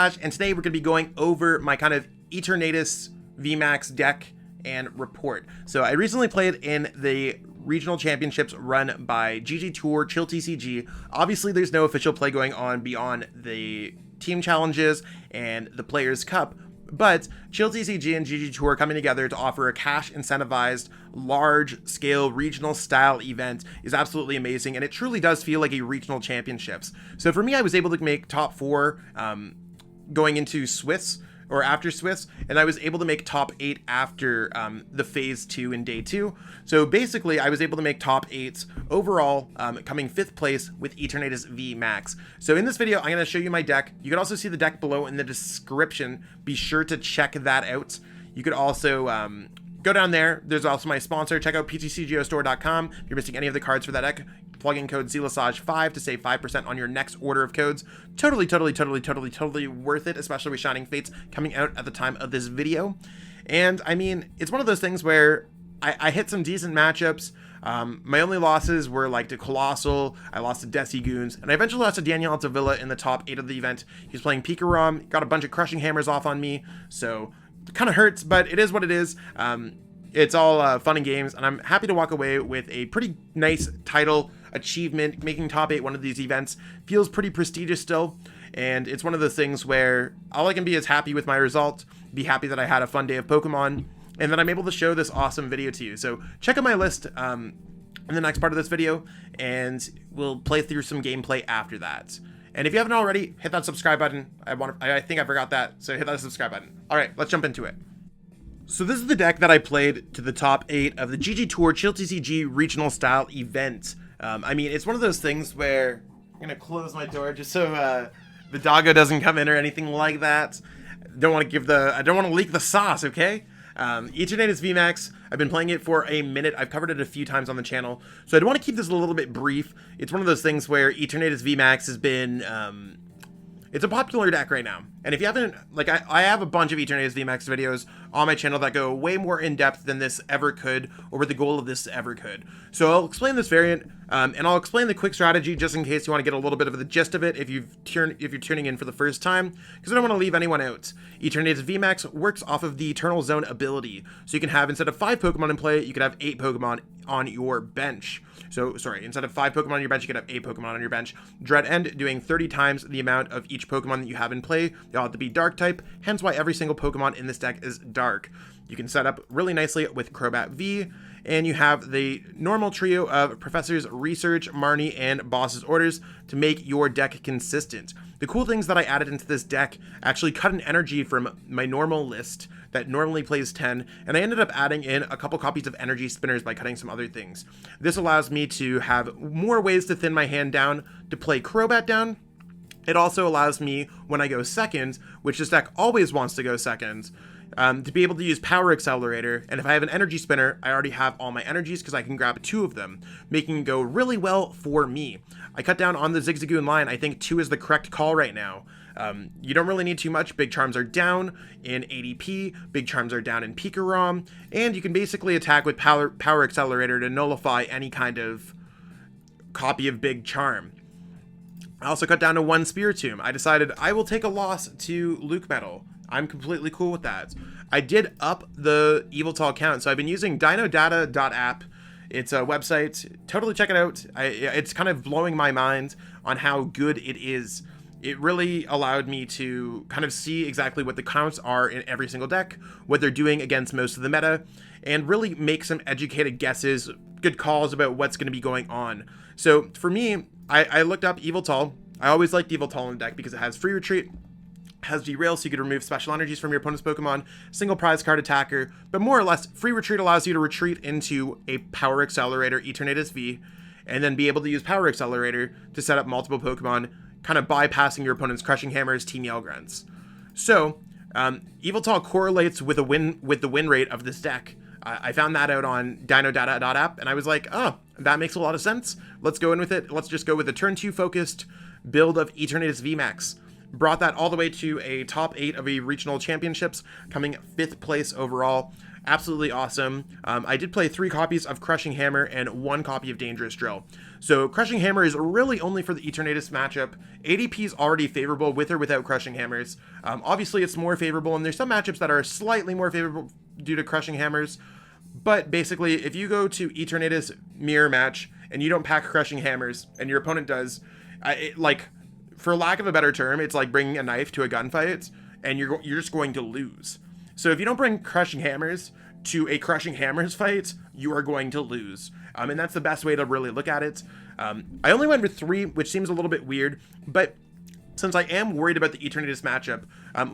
and today we're going to be going over my kind of Eternatus VMAX deck and report. So I recently played in the regional championships run by GG Tour, Chill TCG. Obviously there's no official play going on beyond the team challenges and the Players Cup, but Chill TCG and GG Tour coming together to offer a cash incentivized, large scale regional style event is absolutely amazing, and it truly does feel like a regional championships. So for me, I was able to make top 4 going into Swiss or after Swiss, and I was able to make top 8 after the phase 2 in day 2. So basically I was able to make top 8s overall, coming 5th place with Eternatus VMAX. So in this video I'm going to show you my deck. You can also see the deck below in the description. Be sure to check that out. You could also go down there. There's also my sponsor. Check out PTCGO If you're missing any of the cards for that deck, plug in code SWSHEnergy to save 5% on your next order of codes. Totally worth it, especially with Shining Fates coming out at the time of this video. And I mean, it's one of those things where I hit some decent matchups. My only losses were like to Colossal, I lost to Desigoons, and I eventually lost to Daniel Altavilla in the top 8 of the event. He was playing Pikarom, got a bunch of Crushing Hammers off on me, so it kind of hurts, but it is what it is. It's all fun and games, and I'm happy to walk away with a pretty nice title achievement. Making top 8 one of these events feels pretty prestigious still, and it's one of those things where all I can be is happy with my result, be happy that I had a fun day of Pokemon, and that I'm able to show this awesome video to you. So check out my list in the next part of this video, and we'll play through some gameplay after that. And if you haven't already, hit that subscribe button. I think I forgot that, so hit that subscribe button. All right, let's jump into it. So this is the deck that I played to the top 8 of the GG Tour Chill TCG regional style event. I mean, it's one of those things where I'm gonna close my door just so the doggo doesn't come in or anything like that. I don't want to leak the sauce, okay? Eternatus VMAX, I've been playing it for a minute. I've covered it a few times on the channel, so I'd want to keep this a little bit brief. It's one of those things where Eternatus VMAX has been, it's a popular deck right now. And if you haven't, like, I have a bunch of Eternatus VMAX videos on my channel that go way more in depth than this ever could, or what the goal of this ever could. So I'll explain this variant, and I'll explain the quick strategy just in case you want to get a little bit of the gist of it if you're tuning in for the first time, because I don't want to leave anyone out. Eternatus VMAX works off of the Eternal Zone ability. So you can have, instead of 5 Pokemon in play, you could have 8 Pokemon on your bench. So, sorry, instead of 5 Pokemon on your bench, you could have 8 Pokemon on your bench. Dread End doing 30 times the amount of each Pokemon that you have in play. They all have to be Dark type, hence why every single Pokemon in this deck is Dark. You can set up really nicely with Crobat V, and you have the normal trio of Professors Research, Marnie, and Bosss Orders to make your deck consistent. The cool things that I added into this deck actually cut an energy from my normal list that normally plays 10, and I ended up adding in a couple copies of Energy Spinners by cutting some other things. This allows me to have more ways to thin my hand down to play Crobat down. It also allows me, when I go second, which this deck always wants to go second, to be able to use Power Accelerator, and if I have an Energy Spinner, I already have all my energies because I can grab 2 of them, making it go really well for me. I cut down on the Zigzagoon line. I think 2 is the correct call right now. You don't really need too much. Big Charms are down in ADP, Big Charms are down in Pikarom, and you can basically attack with Power Accelerator to nullify any kind of copy of Big Charm. I also cut down to 1 Spiritomb. I decided I will take a loss to Luke Metal. I'm completely cool with that. I did up the Yveltal count, so I've been using dinodata.app. It's a website. Totally check it out. It's kind of blowing my mind on how good it is. It really allowed me to kind of see exactly what the counts are in every single deck, what they're doing against most of the meta, and really make some educated guesses, good calls about what's going to be going on. So for me, I looked up Yveltal. I always liked Yveltal in the deck because it has free retreat, has derail, so you could remove special energies from your opponent's Pokemon, single prize card attacker, but more or less, free retreat allows you to retreat into a Power Accelerator Eternatus V, and then be able to use Power Accelerator to set up multiple Pokemon, kind of bypassing your opponent's Crushing Hammers, Team Yellgrunts. So, Yveltal correlates with the win rate of this deck. I found that out on dinodata.app, and I was like, oh, that makes a lot of sense. Let's go in with it. Let's just go with a turn 2 focused build of Eternatus VMAX. brought that all the way to a top 8 of a regional championships, coming 5th place overall. Absolutely awesome. I did play 3 copies of Crushing Hammer and 1 copy of Dangerous Drill. So Crushing Hammer is really only for the Eternatus matchup. ADP is already favorable with or without Crushing Hammers. Obviously, it's more favorable, and there's some matchups that are slightly more favorable due to Crushing Hammers. But basically, if you go to Eternatus mirror match and you don't pack Crushing Hammers, and your opponent does, like, for lack of a better term, it's like bringing a knife to a gunfight, and you're just going to lose. So if you don't bring Crushing Hammers to a Crushing Hammers fight, you are going to lose. And that's the best way to really look at it. I only went with 3, which seems a little bit weird, but since I am worried about the Eternatus matchup,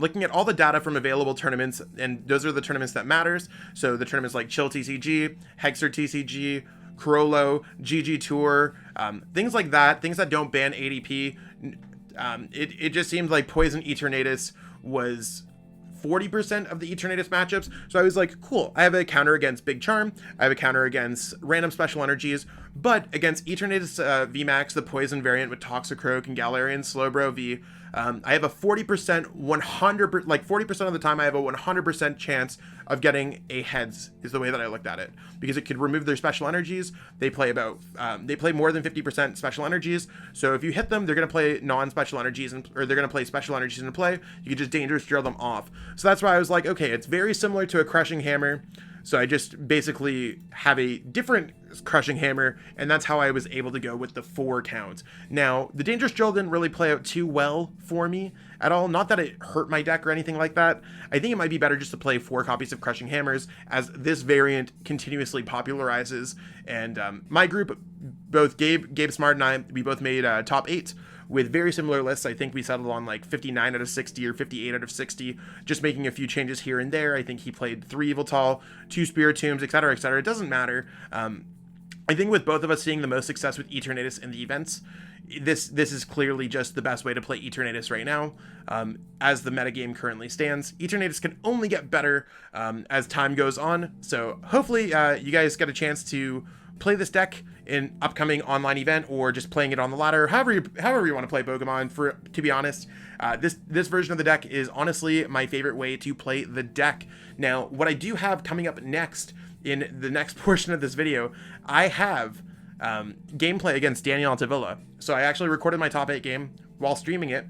looking at all the data from available tournaments, and those are the tournaments that matters. So the tournaments like Chill TCG, Hexer TCG, Corolo, GG Tour, things like that, things that don't ban ADP. It just seemed like Poison Eternatus was 40% of the Eternatus matchups. So I was like, cool, I have a counter against Big Charm, I have a counter against random special energies, but against Eternatus VMAX, the poison variant with Toxicroak and Galarian Slowbro V, I have a 40%, 100%, like 40% of the time I have a 100% chance of getting a heads, is the way that I looked at it, because it could remove their special energies. They play about, they play more than 50% special energies. So if you hit them, they're going to play non-special energies, or they're going to play special energies into play. You can just Dangerous Drill them off. So that's why I was like, okay, it's very similar to a Crushing Hammer. So I just basically have a different Crushing Hammer, and that's how I was able to go with the 4 count. Now, the Dangerous Drill didn't really play out too well for me at all. Not that it hurt my deck or anything like that. I think it might be better just to play 4 copies of Crushing Hammers, as this variant continuously popularizes. And my group, both Gabe Smart and I, we both made top 8. With very similar lists. I think we settled on like 59 out of 60 or 58 out of 60, just making a few changes here and there. I think he played 3 Yveltal, 2 Spiritombs, etc., etc. It doesn't matter. I think with both of us seeing the most success with Eternatus in the events, this is clearly just the best way to play Eternatus right now. As the metagame currently stands, Eternatus can only get better as time goes on. So hopefully you guys get a chance to play this deck in upcoming online event, or just playing it on the ladder, however you want to play Pokemon. To be honest, this version of the deck is honestly my favorite way to play the deck. Now, what I do have coming up next in the next portion of this video, I have gameplay against Daniel Altavilla. So I actually recorded my top 8 game while streaming it,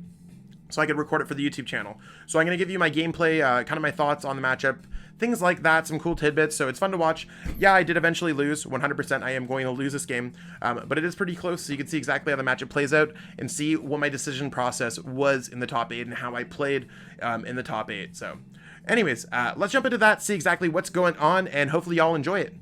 so I could record it for the YouTube channel. So I'm going to give you my gameplay, kind of my thoughts on the matchup, things like that, some cool tidbits, so it's fun to watch. Yeah, I did eventually lose, 100% I am going to lose this game, but it is pretty close, so you can see exactly how the matchup plays out, and see what my decision process was in the top 8, and how I played in the top 8, so. Anyways, let's jump into that, see exactly what's going on, and hopefully y'all enjoy it.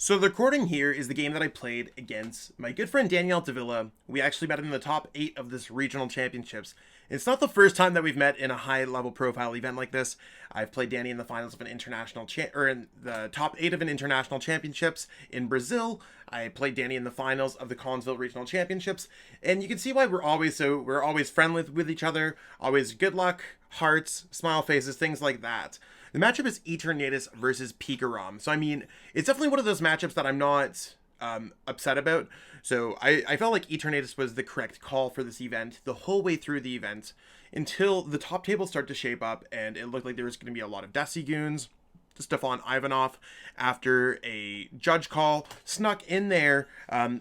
So the recording here is the game that I played against my good friend Daniel Altavilla. We actually met in the top 8 of this regional championships. It's not the first time that we've met in a high-level profile event like this. I've played Danny in the finals of an international in the top 8 of an international championships in Brazil. I played Danny in the finals of the Collinsville Regional Championships, and you can see why we're always friendly with each other, always good luck, hearts, smile faces, things like that. The matchup is Eternatus versus Pikarom. So I mean, it's definitely one of those matchups that I'm not upset about. So I felt like Eternatus was the correct call for this event the whole way through the event, until the top tables start to shape up, and it looked like there was going to be a lot of Desigoons. Stefan Ivanov, after a judge call, snuck in there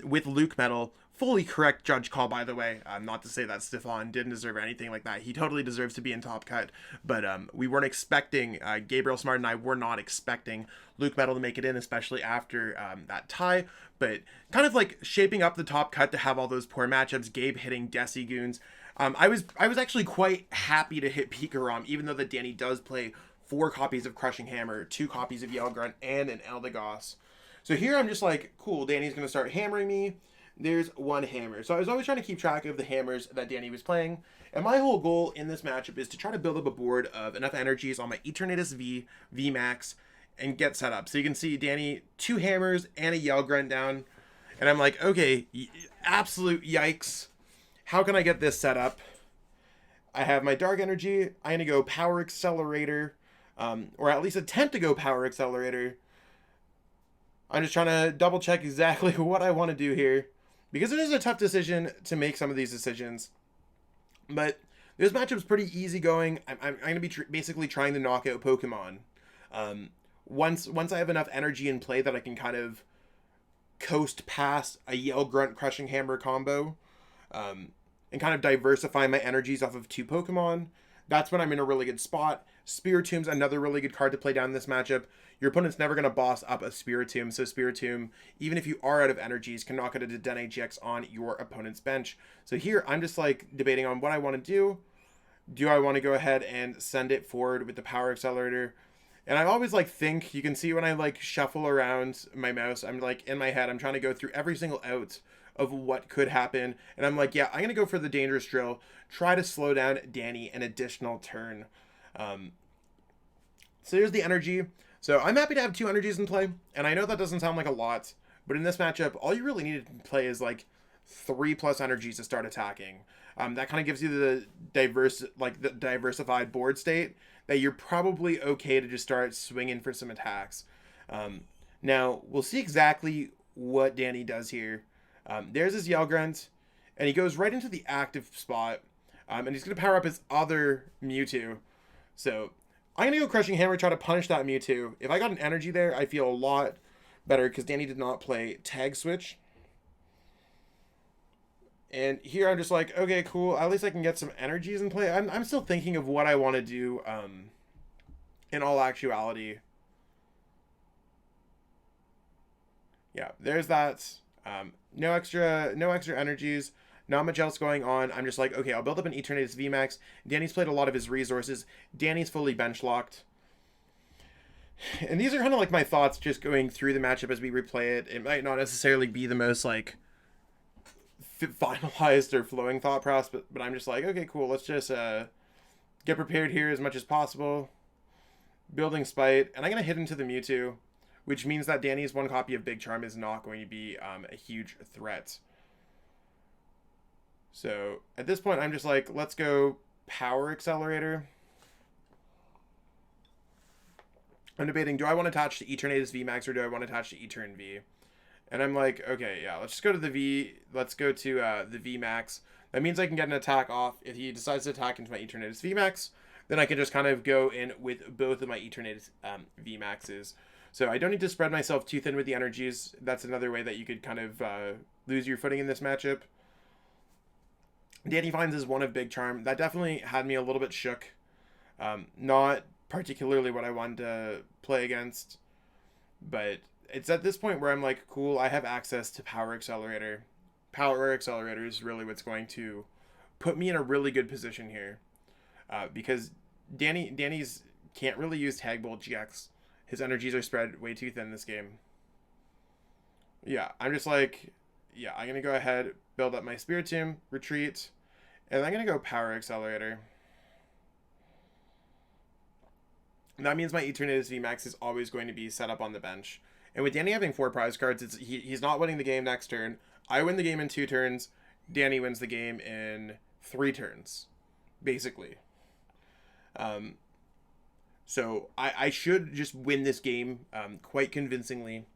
with Luke Metal. Fully correct judge call, by the way. Not to say that Stefan didn't deserve anything like that. He totally deserves to be in top cut. But we weren't expecting, Gabriel Smart and I were not expecting Luke Metal to make it in, especially after that tie. But kind of like shaping up the top cut to have all those poor matchups, Gabe hitting Desigoons. I was actually quite happy to hit Pikarom, even though that Danny does play 4 copies of Crushing Hammer, 2 copies of Yelgrunt, and an Eldegoss. So here I'm just like, cool, Danny's going to start hammering me. There's 1 hammer. So I was always trying to keep track of the hammers that Danny was playing. And my whole goal in this matchup is to try to build up a board of enough energies on my Eternatus V VMAX and get set up. So you can see Danny, 2 hammers and a Yelgrunt down. And I'm like, okay, absolute yikes. How can I get this set up? I have my Dark Energy. I'm going to go Power Accelerator. Or at least attempt to go Power Accelerator. I'm just trying to double check exactly what I want to do here, because it is a tough decision to make some of these decisions. But This matchup's pretty easy going. I'm going to be basically trying to knock out Pokemon. Once I have enough energy in play that I can kind of coast past a Yell Grunt Crushing Hammer combo, and kind of diversify my energies off of 2 Pokemon, that's when I'm in a really good spot. Spiritomb's another really good card to play down in this matchup. Your opponent's never going to boss up a Spiritomb, so Spiritomb, even if you are out of energies, can knock out a Dedenne GX on your opponent's bench. So here, I'm just like debating on what I want to do. Do I want to go ahead and send it forward with the Power Accelerator? And I always like think, you can see when I like shuffle around my mouse, I'm like in my head, I'm trying to go through every single out of what could happen. And I'm like, yeah, I'm going to go for the Dangerous Drill, try to slow down Danny an additional turn. So here's the energy. So I'm happy to have 2 energies in play. And I know that doesn't sound like a lot, but in this matchup, all you really need to play is like 3+ energies to start attacking. That kind of gives you the diversified board state that you're probably okay to just start swinging for some attacks. Now, we'll see exactly what Danny does here. There's his Yell Grunt, and he goes right into the active spot, and he's going to power up his other Mewtwo. So I'm going to go Crushing Hammer, try to punish that Mewtwo. If I got an energy there, I feel a lot better because Danny did not play Tag Switch. And here I'm just like, okay, cool. At least I can get some energies in play. I'm still thinking of what I want to do in all actuality. Yeah, there's that. No extra energies. Not much else going on. I'm just like, okay, I'll build up an Eternatus VMAX. Danny's played a lot of his resources. Danny's fully bench locked. And these are kind of like my thoughts just going through the matchup as we replay it. It might not necessarily be the most like finalized or flowing thought process, but I'm just like, okay, cool, let's just get prepared here as much as possible. Building Spite, and I'm going to hit into the Mewtwo, which means that Danny's 1 copy of Big Charm is not going to be a huge threat. So at this point, I'm just like, let's go Power Accelerator. I'm debating, do I want to attach to Eternatus VMAX or do I want to attach to Etern V? And I'm like, okay, yeah, let's just go to the V. Let's go to the VMAX. That means I can get an attack off. If he decides to attack into my Eternatus VMAX, then I can just kind of go in with both of my Eternatus VMAXs. So I don't need to spread myself too thin with the energies. That's another way that you could kind of lose your footing in this matchup. Danny finds his 1 of Big Charm. That definitely had me a little bit shook. Not particularly what I wanted to play against, but it's at this point where I'm like, cool, I have access to Power Accelerator. Power Accelerator is really what's going to put me in a really good position here. Because Danny's can't really use Tag Bolt GX. His energies are spread way too thin this game. Yeah, I'm just like, yeah, I'm going to go ahead, build up my Spiritomb, retreat, and I'm going to go Power Accelerator. And that means my Eternatus VMAX is always going to be set up on the bench. And with Danny having 4 prize cards, he's not winning the game next turn. I win the game in 2 turns. Danny wins the game in 3 turns, basically. So I should just win this game quite convincingly.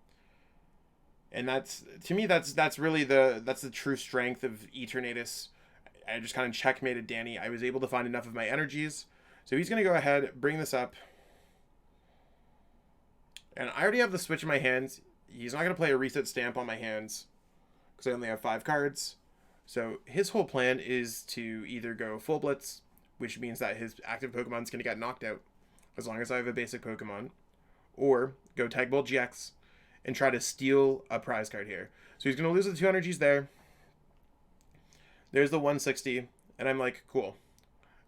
And that's, to me, that's really the true strength of Eternatus. I just kind of checkmated Danny. I was able to find enough of my energies. So he's going to go ahead, bring this up. And I already have the Switch in my hands. He's not going to play a reset stamp on my hands because I only have 5 cards. So his whole plan is to either go full blitz, which means that his active Pokemon's going to get knocked out as long as I have a basic Pokemon, or go Tag Bolt GX and try to steal a prize card here. So he's going to lose the 2 energies there. There's the 160, and I'm like, cool.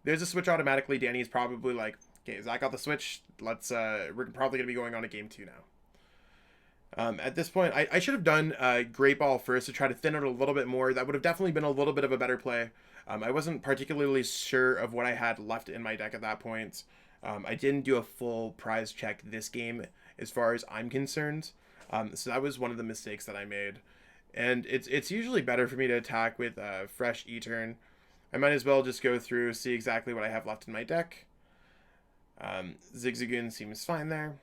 There's a switch automatically. Danny's probably like, okay, Zach got the switch. Let's, we're probably going to be going on to game 2 now. At this point, I should have done Great Ball first to try to thin it a little bit more. That would have definitely been a little bit of a better play. I wasn't particularly sure of what I had left in my deck at that point. I didn't do a full prize check this game as far as I'm concerned. So that was one of the mistakes that I made. And it's usually better for me to attack with fresh E-turn. I might as well just go through, see exactly what I have left in my deck. Zigzagoon seems fine there.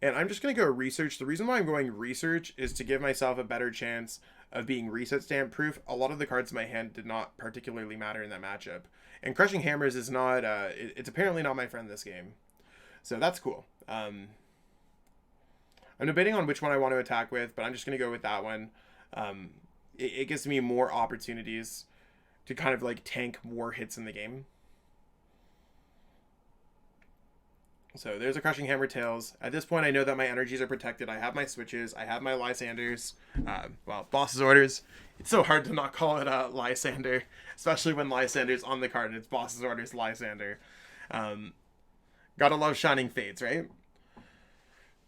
And I'm just going to go research. The reason why I'm going research is to give myself a better chance of being reset stamp proof, a lot of the cards in my hand did not particularly matter in that matchup. And Crushing Hammers is not, it's apparently not my friend this game. So that's cool. I'm debating on which one I want to attack with, but I'm just going to go with that one. It gives me more opportunities to kind of like tank more hits in the game. So there's a Crushing Hammer Tails. At this point, I know that my energies are protected. I have my switches. I have my Lysanders. Well, Bosss Orders. It's so hard to not call it a Lysander, especially when Lysander's on the card and it's Bosss Orders Lysander. Gotta love Shining Fates, right?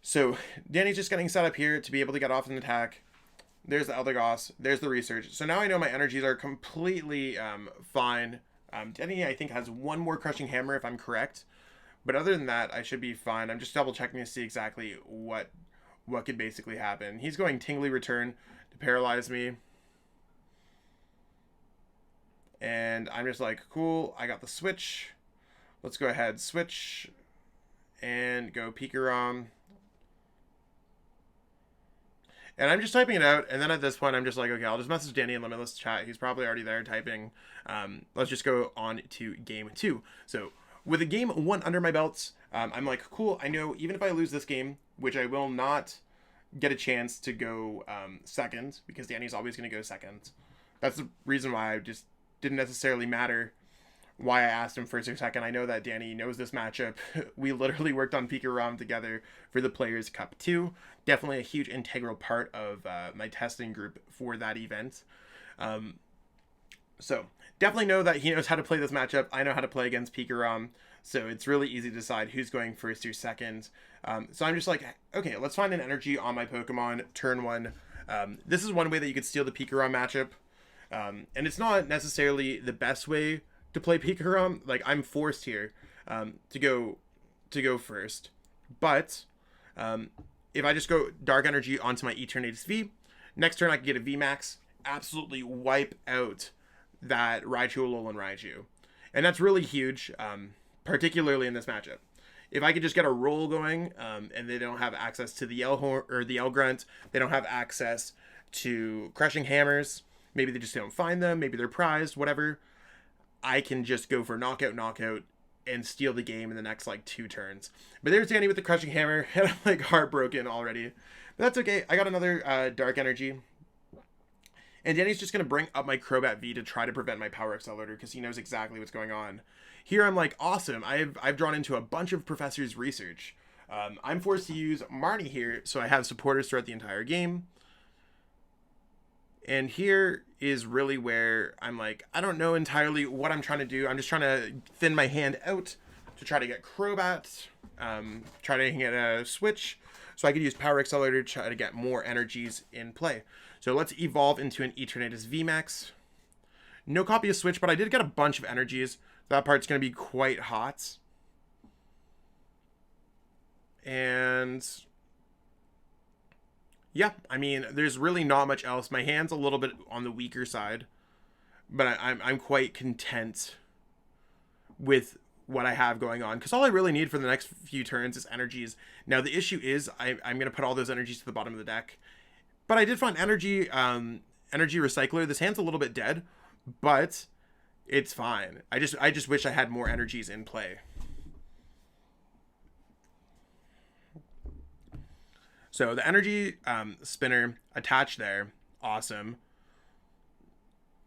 So Danny's just getting set up here to be able to get off an attack. There's the Eldegoss. There's the Research. So now I know my energies are completely fine. Danny, I think, has one more Crushing Hammer, if I'm correct. But other than that, I should be fine. I'm just double checking to see exactly what could basically happen. He's going Tingly Return to paralyze me. And I'm just like, cool, I got the switch. Let's go ahead, switch, and go Pikarom. And I'm just typing it out, and then at this point, I'm just like, okay, I'll just message Danny in Limitless Chat. He's probably already there typing. Let's just go on to game 2. So with a game 1 under my belts, I'm like, cool, I know even if I lose this game, which I will not get a chance to go second, because Danny's always going to go second. That's the reason why I just didn't necessarily matter why I asked him first or second. I know that Danny knows this matchup. We literally worked on Pikarom together for the Players' Cup 2. Definitely a huge integral part of my testing group for that event. So definitely know that he knows how to play this matchup. I know how to play against Pikarom. So it's really easy to decide who's going first or second. So I'm just like, okay, let's find an energy on my Pokemon turn 1. This is one way that you could steal the Pikarom matchup. And it's not necessarily the best way to play Pikarom. Like, I'm forced here to go first. But if I just go Dark Energy onto my Eternatus V, next turn I can get a VMAX, absolutely wipe out that Raichu, Alolan Raichu. And that's really huge, particularly in this matchup. If I could just get a roll going, and they don't have access to the Yell Horn or the Yell Grunt, they don't have access to Crushing Hammers, maybe they just don't find them, maybe they're prized, whatever, I can just go for knockout, and steal the game in the next, like, 2 turns. But there's Danny with the Crushing Hammer, and I'm, like, heartbroken already. But that's okay. I got another Dark Energy. And Danny's just going to bring up my Crobat V to try to prevent my Power Accelerator, because he knows exactly what's going on. Here I'm like, awesome. I've drawn into a bunch of Professors Research. I'm forced to use Marnie here, so I have supporters throughout the entire game. And here is really where I'm like, I don't know entirely what I'm trying to do. I'm just trying to thin my hand out to try to get Crobat, try to get a switch, so I could use Power Accelerator to try to get more energies in play. So let's evolve into an Eternatus VMAX. No copy of Switch, but I did get a bunch of energies. That part's going to be quite hot. And yeah, I mean, there's really not much else. My hand's a little bit on the weaker side, but I'm quite content with what I have going on, because all I really need for the next few turns is energies. Now, the issue is I'm going to put all those energies to the bottom of the deck, but I did find energy recycler. This hand's a little bit dead, but it's fine. I just wish I had more energies in play. So the energy spinner attached there, awesome.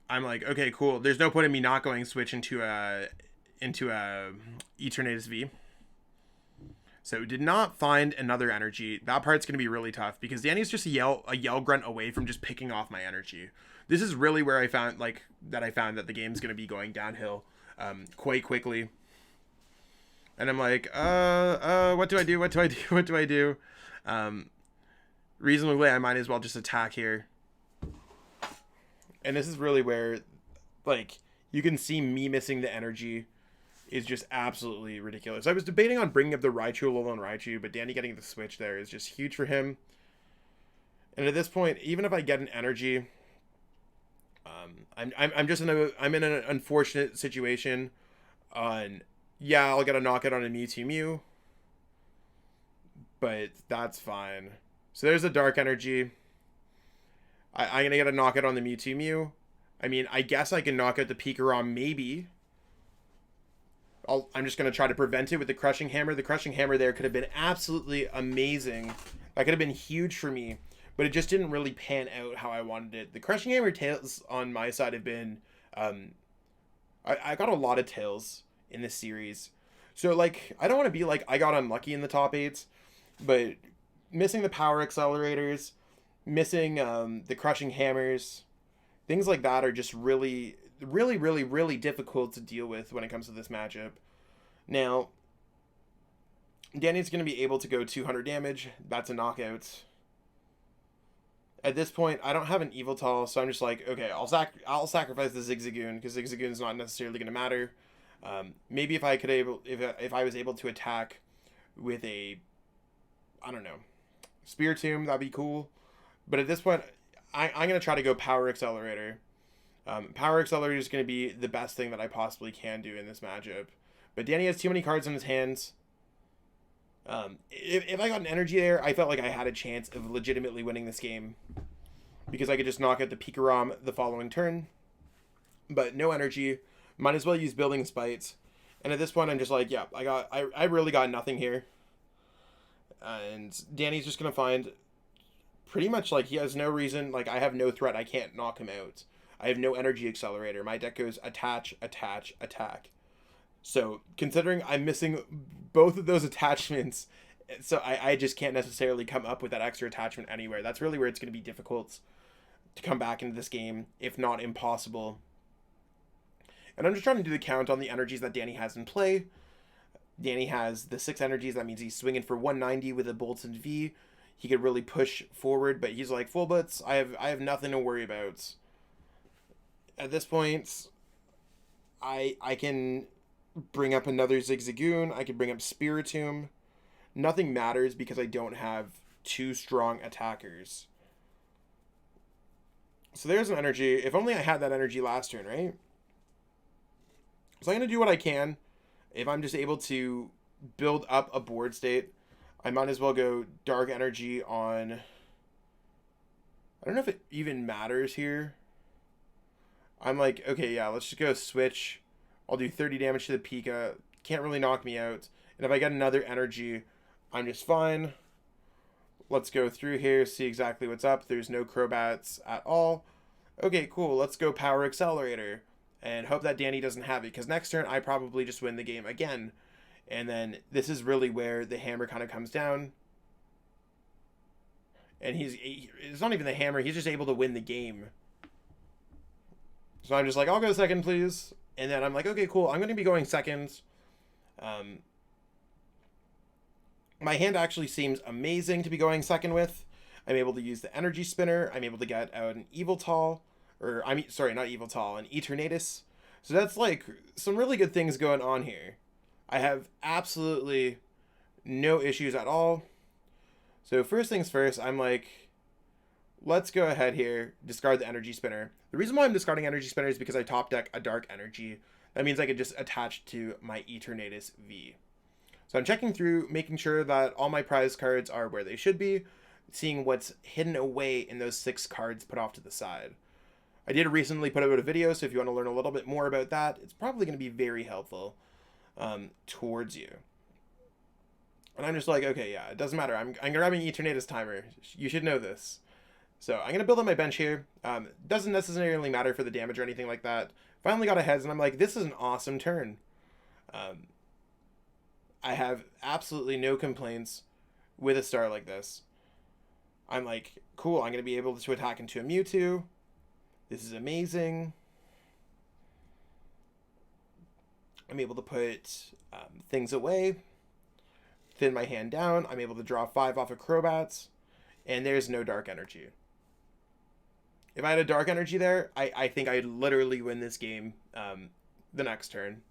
I'm like, okay, cool. There's no point in me not going switch into a Eternatus V. So did not find another energy. That part's gonna be really tough, because Danny's just a yell grunt away from just picking off my energy. This is really where I found that the game's gonna be going downhill quite quickly. And I'm like, what do I do? What do I do? Reasonably, I might as well just attack here. And this is really where, like, you can see me missing the energy is just absolutely ridiculous. I was debating on bringing up the Raichu, Alolan Raichu, but Danny getting the switch there is just huge for him. And at this point, even if I get an energy, I'm in an unfortunate situation. Yeah, I'll get a knockout on a Mewtwo Mew, but that's fine. So there's a Dark Energy. I'm going to get a knockout on the Mewtwo Mew. I mean, I guess I can knock out the Pikarom maybe. I'm just going to try to prevent it with the Crushing Hammer. The Crushing Hammer there could have been absolutely amazing. That could have been huge for me, but it just didn't really pan out how I wanted it. The Crushing Hammer tails on my side have been... I got a lot of tails in this series. So, like, I don't want to be like I got unlucky in the top 8s, but missing the power accelerators, missing the Crushing Hammers, things like that are just really difficult to deal with when it comes to this matchup. Now, Danny's going to be able to go 200 damage. That's a knockout. At this point, I don't have an Yveltal, so I'm just like, okay, I'll sacrifice the Zigzagoon, because Zigzagoon's not necessarily going to matter. Maybe if I was able to attack with a, I don't know, Spiritomb, that'd be cool. But at this point, I'm going to try to go Power Accelerator. Power Accelerator is going to be the best thing that I possibly can do in this matchup. But Danny has too many cards in his hands. If I got an energy there, I felt like I had a chance of legitimately winning this game, because I could just knock out the Pikarom the following turn. But no energy. Might as well use Building Spite. And at this point, I'm just like, yeah, I really got nothing here. And Danny's just going to find pretty much, like, he has no reason. Like, I have no threat. I can't knock him out. I have no energy accelerator. My deck goes attach, attach, attack. So, considering I'm missing both of those attachments, so I just can't necessarily come up with that extra attachment anywhere. That's really where it's going to be difficult to come back into this game, if not impossible. And I'm just trying to do the count on the energies that Danny has in play. Danny has the 6 energies. That means he's swinging for 190 with a Bolton V. He could really push forward, but he's like, full butts, I have nothing to worry about. At this point, I can bring up another Zigzagoon. I can bring up Spiritomb. Nothing matters because I don't have 2 strong attackers. So there's an energy. If only I had that energy last turn, right? So I'm going to do what I can. If I'm just able to build up a board state, I might as well go Dark Energy on... I don't know if it even matters here. I'm like, okay, yeah, let's just go Switch. I'll do 30 damage to the Pika. Can't really knock me out. And if I get another energy, I'm just fine. Let's go through here, see exactly what's up. There's no Crobats at all. Okay, cool. Let's go Power Accelerator. And hope that Danny doesn't have it, because next turn I probably just win the game again. And then this is really where the hammer kind of comes down. And it's not even the hammer, he's just able to win the game. So I'm just like, I'll go second, please. And then I'm like, okay, cool. I'm going to be going second. My hand actually seems amazing to be going second with. I'm able to use the Energy Spinner. I'm able to get out an Yveltal. Or, I mean, sorry, not Yveltal, an Eternatus. So that's, like, some really good things going on here. I have absolutely no issues at all. So first things first, I'm like, let's go ahead here, discard the Energy Spinner. The reason why I'm discarding Energy Spinner is because I top deck a Dark Energy. That means I could just attach to my Eternatus V. So I'm checking through, making sure that all my prize cards are where they should be, seeing what's hidden away in those 6 cards put off to the side. I did recently put out a video, so if you want to learn a little bit more about that, it's probably going to be very helpful towards you. And I'm just like, okay, yeah, it doesn't matter. I'm grabbing Eternatus Timer. You should know this. So I'm going to build on my bench here. Doesn't necessarily matter for the damage or anything like that. Finally got a heads, and I'm like, this is an awesome turn. I have absolutely no complaints with a star like this. I'm like, cool, I'm going to be able to attack into a Mewtwo. This is amazing. I'm able to put things away, thin my hand down. I'm able to draw 5 off of Crobats, and there's no Dark Energy. If I had a Dark Energy there, I think I'd literally win this game the next turn.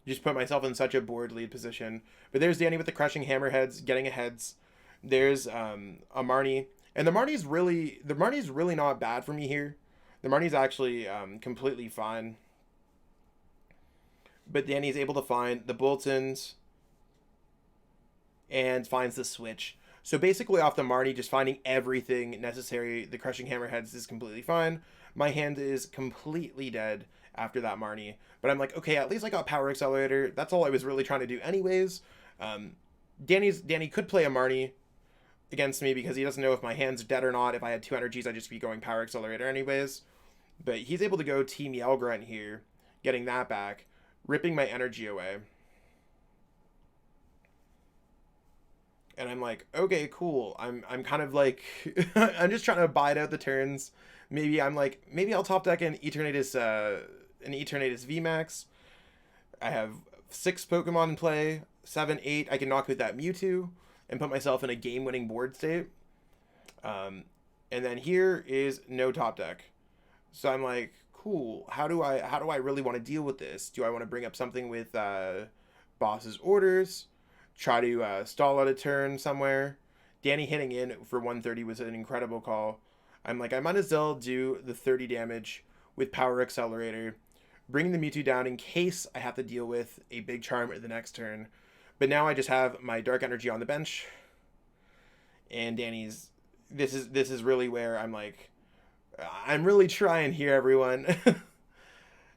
Just put myself in such a board lead position. But there's Danny with the Crushing Hammer heads, getting a heads. There's a Marnie. And the Marnie's really not bad for me here. The Marnie's actually completely fine. But Danny's able to find the Boltons and finds the Switch. So basically off the Marnie, just finding everything necessary, the Crushing Hammer heads is completely fine. My hand is completely dead after that Marnie. But I'm like, okay, at least I got Power Accelerator. That's all I was really trying to do anyways. Danny could play a Marnie against me because he doesn't know if my hand's dead or not. If I had 2 energies, I'd just be going Power Accelerator anyways. But he's able to go Team Yelgrunt here, getting that back, ripping my energy away. And I'm like, okay, cool. I'm kind of like, I'm just trying to bide out the turns. Maybe I'll top deck an Eternatus VMAX. I have 6 Pokemon in play, 7, 8. I can knock with that Mewtwo and put myself in a game-winning board state. And then here is no top deck. So I'm like, cool. How do I really want to deal with this? Do I want to bring up something with Bosss Orders? Try to stall out a turn somewhere? Danny hitting in for 130 was an incredible call. I'm like, I might as well do the 30 damage with Power Accelerator, bring the Mewtwo down in case I have to deal with a big charm at the next turn. But now I just have my Dark Energy on the bench, and Danny's. This is really where I'm like, I'm really trying here, everyone.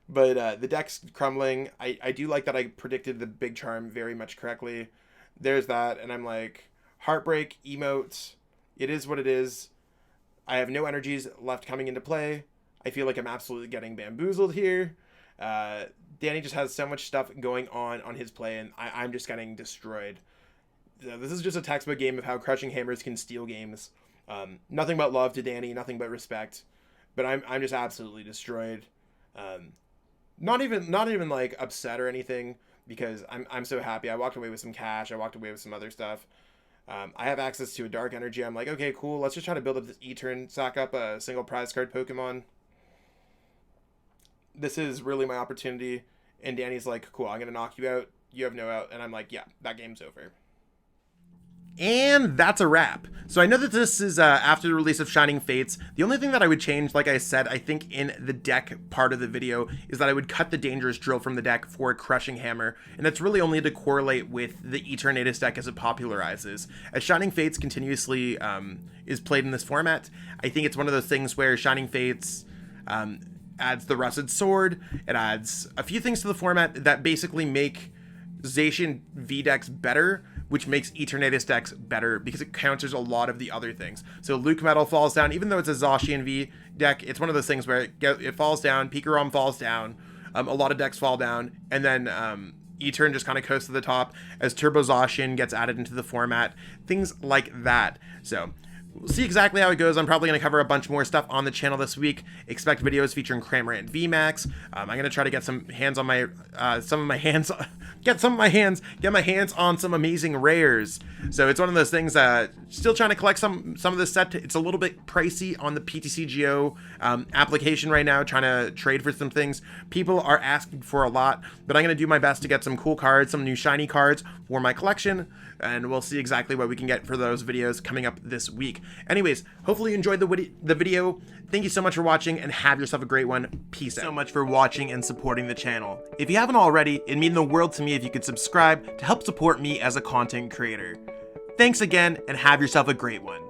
But the deck's crumbling. I do like that I predicted the big charm very much correctly. There's that, and I'm like, Heartbreak, emotes. It is what it is. I have no energies left coming into play. I feel like I'm absolutely getting bamboozled here. Danny just has so much stuff going on his play, and I'm just getting destroyed. This is just a textbook game of how Crushing Hammers can steal games. Nothing but love to Danny, nothing but respect. But I'm just absolutely destroyed. Not even like upset or anything, because I'm so happy. I walked away with some cash. I walked away with some other stuff. I have access to a Dark Energy. I'm like, okay, cool. Let's just try to build up this E-turn, sack up a single prize card Pokemon. This is really my opportunity. And Danny's like, cool, I'm going to knock you out. You have no out. And I'm like, yeah, that game's over. And that's a wrap. So I know that this is after the release of Shining Fates. The only thing that I would change, like I said, I think in the deck part of the video, is that I would cut the Dangerous Drill from the deck for a Crushing Hammer. And that's really only to correlate with the Eternatus deck as it popularizes. As Shining Fates continuously is played in this format, I think it's one of those things where Shining Fates adds the Rusted Sword. It adds a few things to the format that basically make Zacian V decks better, which makes Eternatus decks better because it counters a lot of the other things. So Luke Metal falls down, even though it's a Zacian V deck, it's one of those things where it falls down, Pikarom falls down, a lot of decks fall down, and then E-Turn just kind of coasts to the top as Turbo Zacian gets added into the format, things like that. So we'll see exactly how it goes. I'm probably going to cover a bunch more stuff on the channel this week. Expect videos featuring Cramorant VMAX. I'm going to try to get some hands on my, get my hands on some amazing rares. So it's one of those things, still trying to collect some of this set. It's a little bit pricey on the PTCGO application right now, trying to trade for some things. People are asking for a lot, but I'm going to do my best to get some cool cards, some new shiny cards for my collection, and we'll see exactly what we can get for those videos coming up this week. Anyways, hopefully you enjoyed the video. Thank you so much for watching, and have yourself a great one. Peace out. So much for watching and supporting the channel. If you haven't already, it'd mean the world to me if you could subscribe to help support me as a content creator. Thanks again, and have yourself a great one.